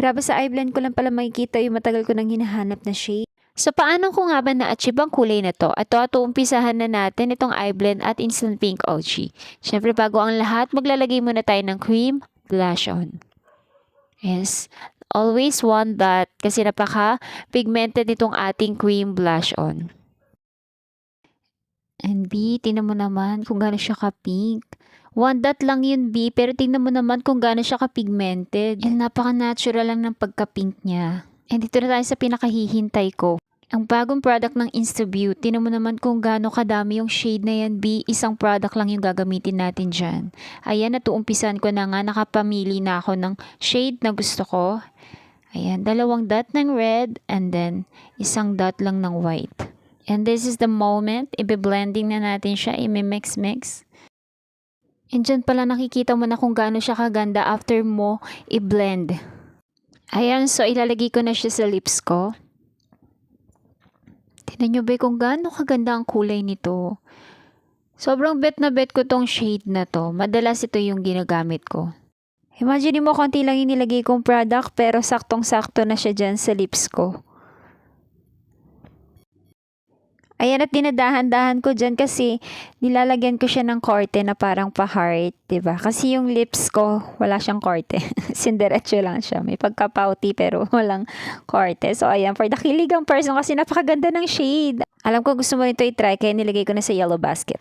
Grabe, sa eye blend ko lang pala makikita yung matagal ko nang hinahanap na shade. So, paano ko nga ba na-achieve ang kulay na to? Ato, umpisahan na natin itong eye blend at Instant Pink OG. Siyempre, bago ang lahat, maglalagay muna tayo ng cream blush on. Yes, always want that kasi napaka-pigmented itong ating cream blush on. And B, tingnan mo naman kung gaano siya ka-pink. One dot lang yun, B, pero tingnan mo naman kung gaano siya ka-pigmented. And napaka-natural lang ng pagka-pink niya. And dito na tayo sa pinakahihintay ko. Ang bagong product ng InstaBeauty, tingnan mo naman kung gaano kadami yung shade na yan, B. Isang product lang yung gagamitin natin dyan. Ayan, natuumpisan ko na nga, nakapamili na ako ng shade na gusto ko. Ayan, 2 dot ng red and then 1 dot lang ng white. And this is the moment, i-blending na natin siya, i-mix-mix. And dyan pala nakikita mo na kung gaano siya kaganda after mo i-blend. Ayan, so ilalagay ko na siya sa lips ko. Tignan nyo ba kung gaano kaganda ang kulay nito. Sobrang bet na bet ko tong shade na to. Madalas ito yung ginagamit ko. Imagine mo, konti lang yung nilagay kong product pero saktong-sakto na siya dyan sa lips ko. Ayan, at dinadahan-dahan ko dyan kasi nilalagyan ko siya ng korte na parang pa-heart, diba? Kasi yung lips ko, wala siyang korte. Sindiretso lang siya. May pagka-pouty pero walang korte. So, ayan, for the kiligang person kasi napakaganda ng shade. Alam ko gusto mo ito i-try kaya nilagay ko na sa yellow basket.